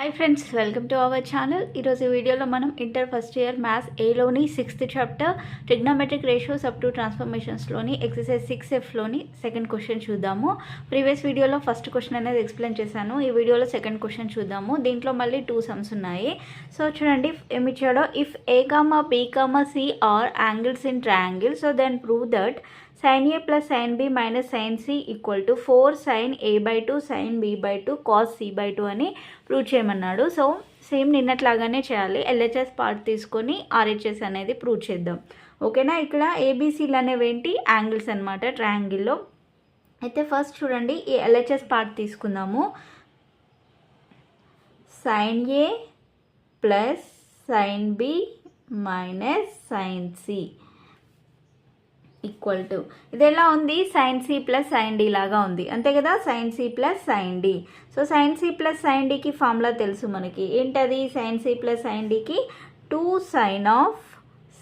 Hi friends, welcome to our channel. ఈరోజు వీడియోలో మనం ఇంటర్ ఫస్ట్ ఇయర్ మ్యాథ్స్ ఏలోని 6th chapter trigonometric ratios up to ట్రాన్స్ఫర్మేషన్స్లోని exercise 6Fలోని సెకండ్ క్వశ్చన్ చూద్దాము. ప్రీవియస్ వీడియోలో ఫస్ట్ క్వశ్చన్ అనేది ఎక్స్ప్లెయిన్ చేశాను. ఈ వీడియోలో సెకండ్ క్వశ్చన్ చూద్దాము. దీంట్లో మళ్ళీ 2 సమ్స్ ఉన్నాయి. సో చూడండి ఏమి ఇచ్చాడో. If A, B, C are angles in triangle, so then prove that sin A plus sin B minus sin C equal to 4 sin A by 2 sin B by 2 cos C by 2 అని prove చేయమన్నాడు. So same నిన్నట్లాగానే చేయాలి. LHS part తీసుకొని RHS అనేది prove చేద్దాం. ఓకేనా. ఇక్కడ ABCలు అనేవి ఏంటి, యాంగిల్స్ అనమాట ట్రయాంగిల్లో. అయితే ఫస్ట్ చూడండి ఈ LHS పార్ట్ తీసుకుందాము. sin A plus sin B minus sin C equal to, ఇది ఎలా ఉంది, sin C plus sin D లాగా ఉంది అంతే కదా, sin C plus sin D. So sin C plus sin Dకి ఫార్ములా తెలుసు మనకి. ఏంటది, sin C ప్లస్ sin Dకి 2 sin of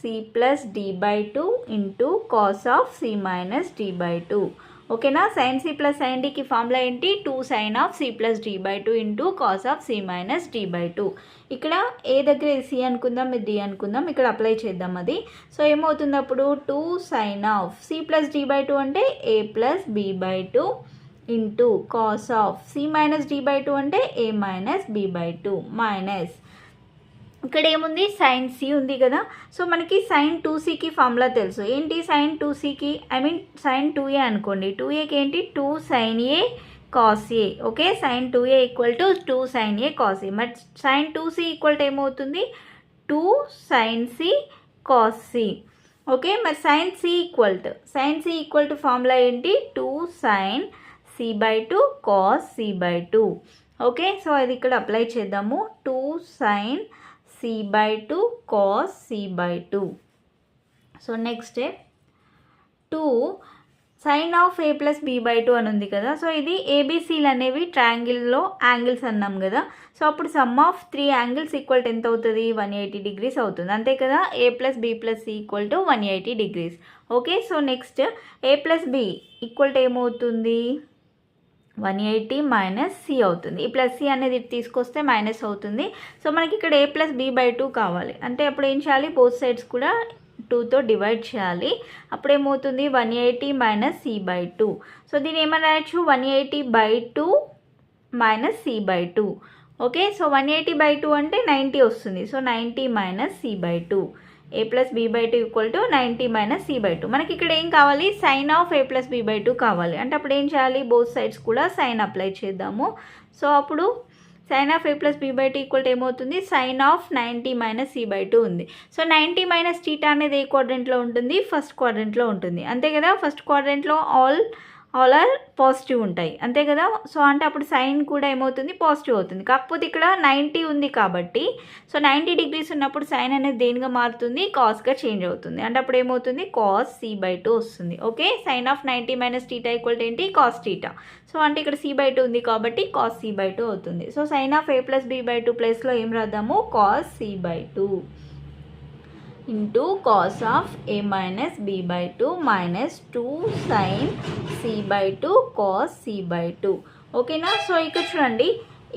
C plus D by 2 into cos of C minus D by 2. ఓకేనా. sin C ప్లస్ sin Dకి formula ఏంటి, 2 sin of C plus D by 2 into cos of C minus D by 2. ఇక్కడ ఏ దగ్గర C అనుకుందాం, ఇది D అనుకుందాం, ఇక్కడ apply చేద్దాం అది. సో ఏమవుతుంది అప్పుడు, 2 sin of C plus D by 2 అంటే A plus B by 2 into cos of C minus D by 2 అంటే A minus B by 2 minus ఇక్కడ ఏముంది, sin C ఉంది కదా. సో మనకి sin 2Cకి ఫార్ములా తెలుసు. ఏంటి sin 2Cకి, sin 2A అనుకోండి. 2Aకి ఏంటి, 2 sin A cos A. Okay, sin 2A equal to 2 sin A cos A. మరి sin 2C ఈక్వల్ టు ఏమవుతుంది, 2 sin C cos C. Okay, మరి sin C equal to formula ఏంటి, 2 sin C by 2 cos C by 2. Okay, so అది ఇక్కడ apply చేద్దాము. 2 sin C by 2 cos C by 2. So next step, 2 sin of A plus B by 2 అని ఉంది కదా. So ఇది ABCలు అనేవి ట్రయాంగిల్లో యాంగిల్స్ అన్నాం కదా. సో అప్పుడు some of 3 angles equal to ఎంత అవుతుంది, 180 degrees అవుతుంది అంతే కదా. A plus B plus C equal to 180 degrees. Okay, so next A plus B equal to ఏమవుతుంది, 180 మైనస్ C అవుతుంది. ఈ ప్లస్ C అనేది తీసుకొస్తే మైనస్ అవుతుంది. సో మనకి ఇక్కడ A ప్లస్ B బై 2 కావాలి అంటే అప్పుడు ఏం చేయాలి, బోత్ సైడ్స్ కూడా 2తో డివైడ్ చేయాలి. అప్పుడు ఏమవుతుంది, 180 మైనస్ C బై 2. సో దీన్ని ఏమని రాయొచ్చు, 180 by 2 minus C by 2. Okay, so 180 by 2 అంటే 90 వస్తుంది. So 90 minus C by 2. A plus B by 2 equal to 90 minus C by 2. మనకి ఇక్కడ ఏం కావాలి, sine of A plus B by 2 కావాలి అంటే అప్పుడు ఏం చేయాలి, బోత్ సైడ్స్ కూడా సైన్ అప్లై చేద్దాము. సో అప్పుడు sine of A plus B by 2 equal to ఏమవుతుంది, sign of 90 minus C by 2 ఉంది. సో 90 మైనస్ θ అనేది ఏ క్వాడ్రంట్లో ఉంటుంది, ఫస్ట్ క్వాడ్రంట్లో ఉంటుంది అంతే కదా. ఫస్ట్ క్వాడ్రంట్లో ఆల్ ఆర్ పాజిటివ్ ఉంటాయి అంతే కదా. సో అంటే అప్పుడు సైన్ కూడా ఏమవుతుంది, పాజిటివ్ అవుతుంది. కాకపోతే ఇక్కడ 90 ఉంది కాబట్టి, సో 90 degrees ఉన్నప్పుడు సైన్ అనేది దేనిగా మారుతుంది, కాస్గా చేంజ్ అవుతుంది అంటే అప్పుడు ఏమవుతుంది, కాస్ C బై 2 వస్తుంది. Okay, sine of 90 minus θ equal to ఏంటి, కాస్ θ. సో అంటే ఇక్కడ C బై 2 ఉంది కాబట్టి కాస్ C బై 2 అవుతుంది. So sine of A plus B by 2 ప్లేస్లో ఏం రాద్దాము, cos C by 2 into cos of A minus B by 2 minus 2 sin C by 2 cos C by 2. ఓకేనా. So ఇక్కడ చూడండి,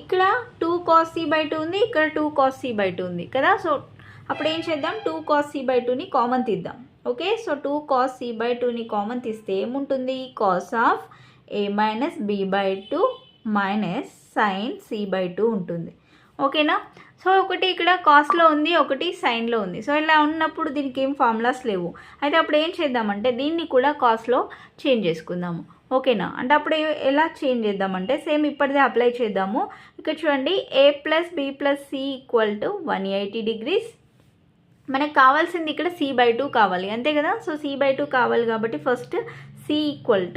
ఇక్కడ 2 cos C బై 2 ఉంది, ఇక్కడ 2 cos C బై 2 ఉంది కదా. సో అప్పుడు ఏం చేద్దాం, 2 cos C బై 2ని కామన్ తీద్దాం. Okay, so 2 cos C by 2ని కామన్ తీస్తే ఏముంటుంది, cos of A minus B by 2 minus sin C by 2 ఉంటుంది. ఓకేనా. సో ఒకటి ఇక్కడ కాస్ట్లో ఉంది, ఒకటి సైన్లో ఉంది. సో ఇలా ఉన్నప్పుడు దీనికి ఏం ఫార్ములాస్ లేవు. అయితే అప్పుడు ఏం చేద్దామంటే దీన్ని కూడా కాస్ట్లో చేంజ్ చేసుకుందాము. ఓకేనా. అంటే అప్పుడు ఎలా చేంజ్ చేద్దామంటే సేమ్ ఇప్పటిదే అప్లై చేద్దాము. ఇక్కడ చూడండి, A plus B plus C equal to 180 degrees. మనకు కావాల్సింది ఇక్కడ C బై 2 కావాలి అంతే కదా. సో C బై 2 కావాలి కాబట్టి ఫస్ట్ C ఈక్వల్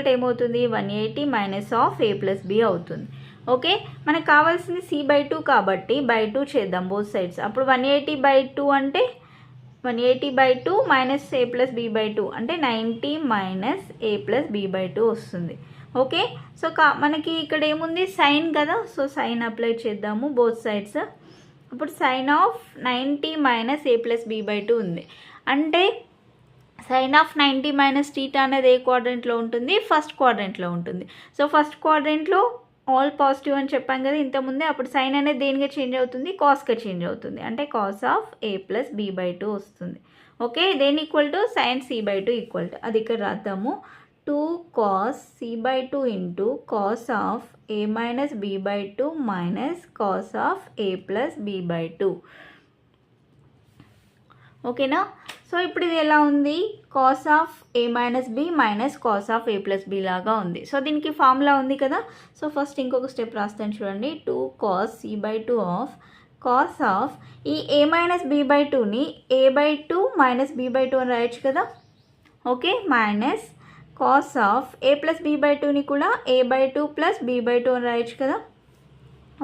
టు ఏమవుతుంది, 180 minus of A plus B అవుతుంది. ఓకే, మనకు కావాల్సింది C బై 2 కాబట్టి బై 2 చేద్దాం బోత్ సైడ్స్. అప్పుడు 180 బై 2 అంటే 180 by 2 minus A plus B by 2 అంటే 90 minus A plus B by 2 వస్తుంది. ఓకే, సో మనకి ఇక్కడ ఏముంది, సైన్ కదా. సో సైన్ అప్లై చేద్దాము బోత్ సైడ్స్. అప్పుడు sine of 90 minus A plus B by 2 ఉంది అంటే సైన్ ఆఫ్ 90 మైనస్ θ అనేది ఏ క్వాడ్రంట్లో ఉంటుంది, ఫస్ట్ క్వాడ్రంట్లో ఉంటుంది. సో ఫస్ట్ క్వాడ్రంట్లో ఆల్ పాజిటివ్ అని చెప్పాం కదా ఇంతకుముందే. అప్పుడు సైన్ అనేది దేనిగా చేంజ్ అవుతుంది, కాస్గా చేంజ్ అవుతుంది. అంటే cos of a plus b/2 వస్తుంది. ఓకే, దేని equal to sine c/2 equal to, అది ఇక్కడ రాద్దాము. 2 cos c/2 into cos of a minus b/2 minus cos of a plus b/2. ఓకేనా? సో ఇప్పుడు ఇది ఎలా ఉంది, cos of a minus b minus cos of a plus b లాగా ఉంది. సో దీనికి ఫార్ములా ఉంది కదా. సో ఫస్ట్ ఇంకొక స్టెప్ రాస్తాను చూడండి. 2 cos c/2 of cos of ఈ a మైనస్ b/2ని a/2 మైనస్ b/2 అని రాయొచ్చు కదా. Okay, minus cos of a plus b/2ని కూడా a/2 ప్లస్ b/2 అని రాయొచ్చు కదా.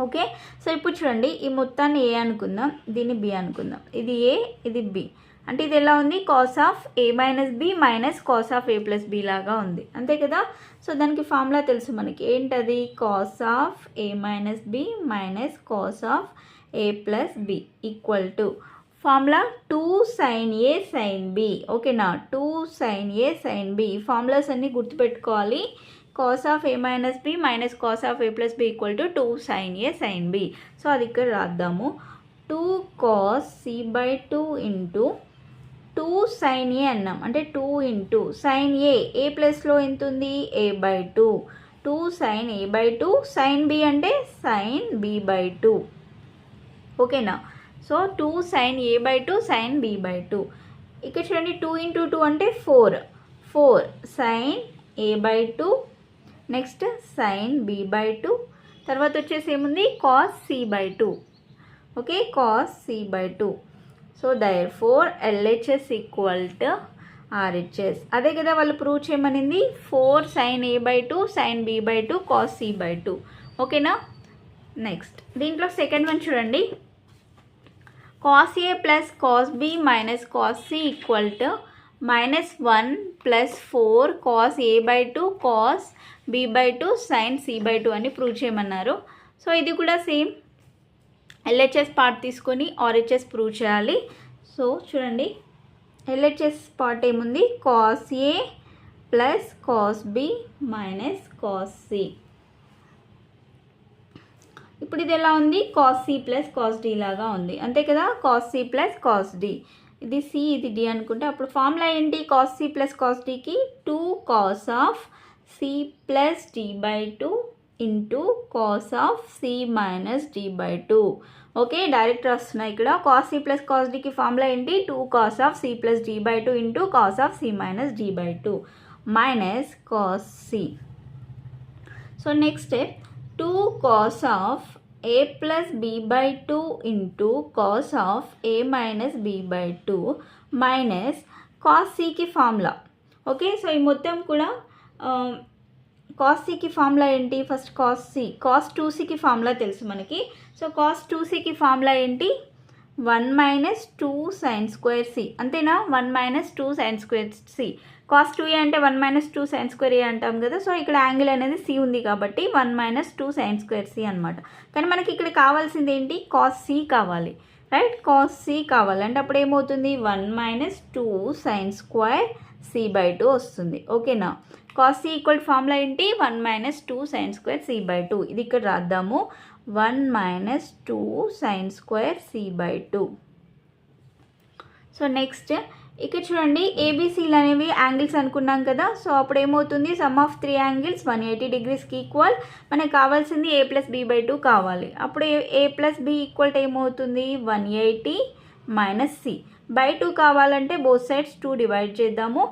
ఓకే, సో ఇప్పుడు చూడండి, ఈ మొత్తాన్ని a అనుకుందాం, దీన్ని b అనుకుందాం. ఇది a, ఇది b. అంటే ఇది ఎలా ఉంది, cos of a minus b minus cos of a plus b లాగా ఉంది, అంతే కదా. సో దానికి ఫార్ములా తెలుసు మనకి, ఏంటది, cos of a minus b minus cos of a plus b equal to formula 2 sin a sin b. ఓకేనా, 2 sin a sin b. Formulas అన్నీ గుర్తుపెట్టుకోవాలి. Cos of a minus b minus cos of a plus b equal to 2 sin a sin b. So అది ఇక్కడ రాద్దాము. 2 cos c/2 into 2 sin a అన్నాం, అంటే 2 into sin a ప్లస్లో ఎంత ఉంది, a/2. 2 sin a/2 sin b అంటే sin b/2. ఓకేనా, so 2 sin a/2 sin b/2. ఇక్కడ చూడండి, 2 ఇంటూ 2 అంటే 4 sin a/2 next sin b/2, తర్వాత వచ్చేసి ఏముంది, cos c/2. Okay, cos c/2. So therefore LHS equal to RHS. అదే కదా వాళ్ళు prove చేయమనింది, 4 sin a/2 sin b/2 cos c/2. ఓకేనా, నెక్స్ట్ దీంట్లో సెకండ్ వన్ చూడండి. cos a plus cos b minus cos c equal to -1 plus 4 cos a/2 cos b/2 sin c/2 అని prove చేయమన్నారు. So ఇది కూడా సేమ్ LHS పార్ట్ తీసుకొని RHS prove చేయాలి. So చూడండి, LHS పార్ట్ ఏముంది, cos a plus cos b minus cos c. ఇప్పుడు ఇది ఎలా ఉంది, cos c plus cos d లాగా ఉంది, అంతే కదా. cos c plus cos d, ఇది c ఇది d అనుకుంటే అప్పుడు ఫార్ములా ఏంటి, cos c ప్లస్ cos dకి 2 cos of c plus d/2 into cos of c minus d/2. Okay, direct రాస్తున్నా ఇక్కడ. cos c ప్లస్ cos dకి ఫార్ములా ఏంటి, 2 cos of c plus d/2 into cos of c minus d/2 minus cos c. So next step, 2 cos of a plus b/2 into cos of a minus b/2 minus cos cకి formula. Okay, so ఈ మొత్తం కూడా cos cకి formula ఏంటి, first cos c, cos 2cకి formula తెలుసు మనకి. So cos 2cకి ఫార్ములా ఏంటి, 1 మైనస్ 2 sin స్క్వేర్ c, అంతేనా. 1 minus 2 sin square c. cos 2a అంటే 1 మైనస్ 2 sin స్క్వేర్ a అంటాం కదా. సో ఇక్కడ యాంగిల్ అనేది c ఉంది కాబట్టి 1 మైనస్ 2 sin స్క్వేర్ c అనమాట. కానీ మనకి ఇక్కడ కావాల్సింది ఏంటి, cos c కావాలి, రైట్. cos c కావాలి అంటే అప్పుడు ఏమవుతుంది, 1 మైనస్ 2 sin స్క్వేర్ c/2 వస్తుంది. ఓకేనా, cos c ఈక్వల్ ఫార్ములా ఏంటి, 1 మైనస్ 2 sin స్క్వేర్ c/2. ఇది ఇక్కడ రాద్దాము, 1 minus 2 sin square c/2. So next ఇక్కడ చూడండి, ఏబిసిలు అనేవి యాంగిల్స్ అనుకున్నాం కదా. సో అప్పుడు ఏమవుతుంది, సమ్ ఆఫ్ 3 యాంగిల్స్ 180 డిగ్రీస్కి ఈక్వల్. మనకు కావాల్సింది a ప్లస్ b/2 కావాలి. అప్పుడు a plus b equal to ఏమవుతుంది, 180 మైనస్ c. /2 కావాలంటే బోత్ సైడ్స్ 2 డివైడ్ చేద్దాము.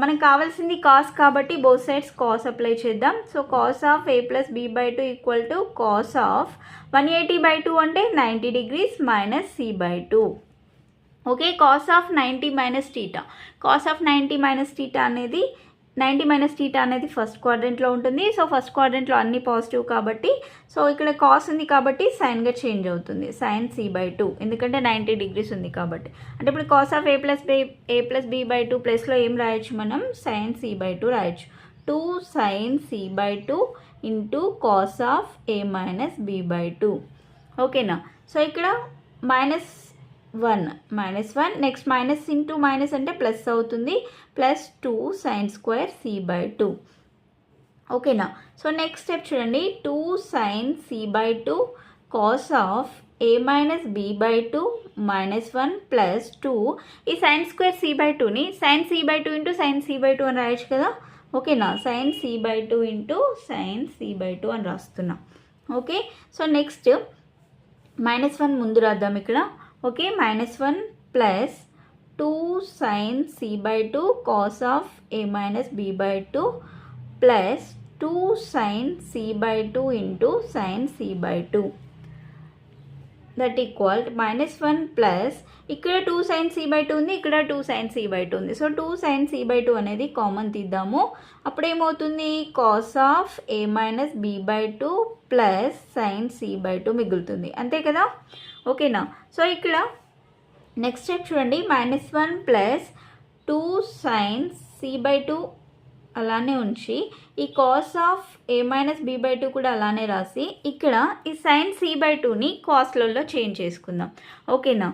మనకు కావాల్సింది కాస్ కాబట్టి బోత్ సైడ్స్ కాస్ అప్లై చేద్దాం. So cos of a plus b/2 equal to cos of 180/2 అంటే 90 degrees minus c/2. Okay, cos of 90 minus theta, cos of 90 minus theta అనేది 90 minus theta అనేది first క్వాడ్రంట్లో ఉంటుంది. So first క్వాడ్రంట్లో అన్ని positive కాబట్టి, so ఇక్కడ cos ఉంది కాబట్టి సైన్గా చేంజ్ అవుతుంది, సైన్ c/2, ఎందుకంటే 90 డిగ్రీస్ ఉంది కాబట్టి. అంటే ఇప్పుడు cos of a plus b/2 ప్లస్లో ఏం రాయొచ్చు మనం, సైన్ c/2 రాయొచ్చు. 2 sin c/2 into cos of a minus b/2. ఓకేనా, సో ఇక్కడ -1 నెక్స్ట్ మైనస్ ఇంటూ మైనస్ అంటే ప్లస్ అవుతుంది, ప్లస్ 2 sin స్క్వేర్ c/2. ఓకేనా. సో నెక్స్ట్ స్టెప్ చూడండి, 2 sin c/2 cos of a minus b/2 -1 plus 2. ఈ sine square c/2ని sin c/2 into sin c/2 అని రాయొచ్చు కదా. ఓకేనా, sin c/2 into sin c/2 అని రాస్తున్నా. ఓకే, సో నెక్స్ట్ -1 ముందు రాద్దాం ఇక్కడ. Okay, -1 plus 2 sin c/2 cos of a minus b/2 plus 2 sin c/2 into sin c/2 that equal -1 plus ఇక్కడ 2 sin c/2 ఉంది, ఇక్కడ 2 sin c/2 ఉంది. సో 2 sin c/2 అనేది కామన్ తీద్దాము. అప్పుడు ఏమవుతుంది, cos of a minus b/2 plus sin c/2 మిగులుతుంది, అంతే కదా. ఓకేనా, సో ఇక్కడ నెక్స్ట్ స్టెప్ చూడండి, -1 ప్లస్ 2 sin c/2 అలానే ఉంచి ఈ cos of a minus b/2 కూడా అలానే రాసి ఇక్కడ ఈ sin c/2ని కాస్లలో చేంజ్ చేసుకుందాం. ఓకేనా,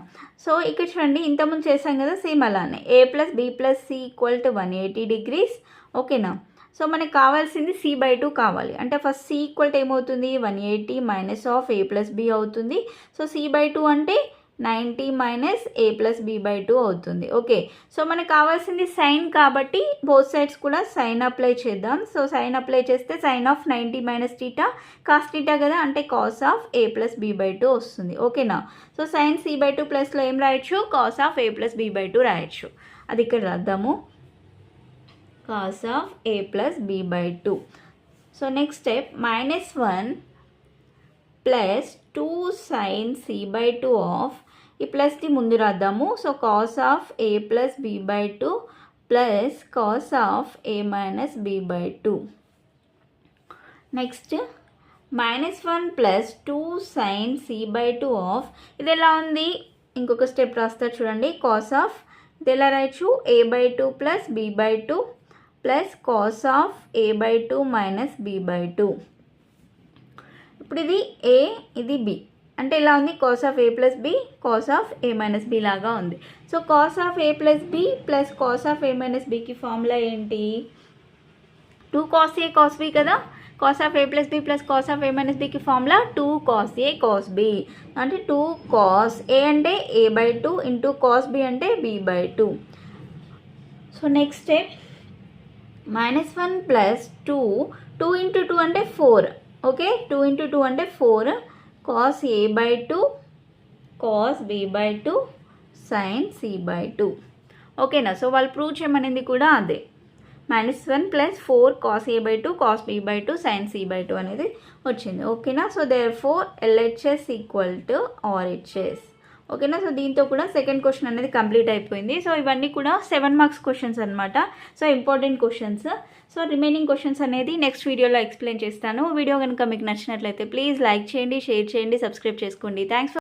సో ఇక్కడ చూడండి ఇంతకుముందు చేసాం కదా, సేమ్ అలానే a plus b plus c equal to 180 degrees. ఓకేనా, సో మనకు కావాల్సింది c/2 కావాలి అంటే ఫస్ట్ c ఈక్వల్ టు ఏమవుతుంది, 180 minus of a plus b అవుతుంది. సో c/2 అంటే 90 మైనస్ a ప్లస్ b/2 అవుతుంది. ఓకే, సో మనకు కావాల్సింది సైన్ కాబట్టి బోత్ సైడ్స్ కూడా సైన్ అప్లై చేద్దాం. సో సైన్ అప్లై చేస్తే sine of 90 minus theta cos theta కదా, అంటే cos of a plus b/2 వస్తుంది. ఓకేనా, సో సైన్ c/2 ప్లస్లో ఏం రాయొచ్చు, cos of a plus b/2 రాయొచ్చు. అది ఇక్కడ రాద్దాము, cos of a plus b/2. So next step -1 plus 2 sin c/2 of ఈ ప్లస్ది ముందు రాద్దాము. సో cos of a plus b/2 plus cos of a minus b/2. Next -1 plus 2 sin c/2 of ఇది ఎలా ఉంది, ఇంకొక స్టెప్ రాస్తా చూడండి, కాస్ ఆఫ్ ఇది ఎలా రాయొచ్చు, a/2 plus b/2 plus cos of a/2 minus b/2. ఇప్పుడు ఇది a ఇది b అంటే ఇలా ఉంది, cos of a plus b cos of a minus b లాగా ఉంది. So cos of a plus b plus cos of a minus bకి formula ఏంటి, 2 cos a cos b కదా. Cos of a plus b plus cos of a minus bకి formula 2 cos a cos b అంటే 2 cos a అంటే a/2 into cos b అంటే b/2. So next step -1 plus 2 into 2 అంటే 4. Okay, 2 into 2 అంటే 4 cos a/2 cos b/2 sin c/2. ఓకేనా, so వాళ్ళు prove చేయమనింది కూడా అదే, -1 plus 4 cos a/2 cos b/2 sin c/2 అనేది వచ్చింది. ఓకేనా, so therefore LHS equal to RHS. ఓకేనా, సో దీంతో కూడా సెకండ్ క్వశ్చన్ అనేది కంప్లీట్ అయిపోయింది. సో ఇవన్నీ కూడా 7 మార్క్స్ క్వశ్చన్స్ అనమాట. So important questions. So remaining questions అనేది నెక్స్ట్ వీడియోలో ఎక్స్ప్లెయిన్ చేస్తాను. వీడియో కనుక మీకు నచ్చినట్లయితే ప్లీజ్ లైక్ చేయండి, షేర్ చేయండి, సబ్స్క్రైబ్ చేసుకోండి. థ్యాంక్స్.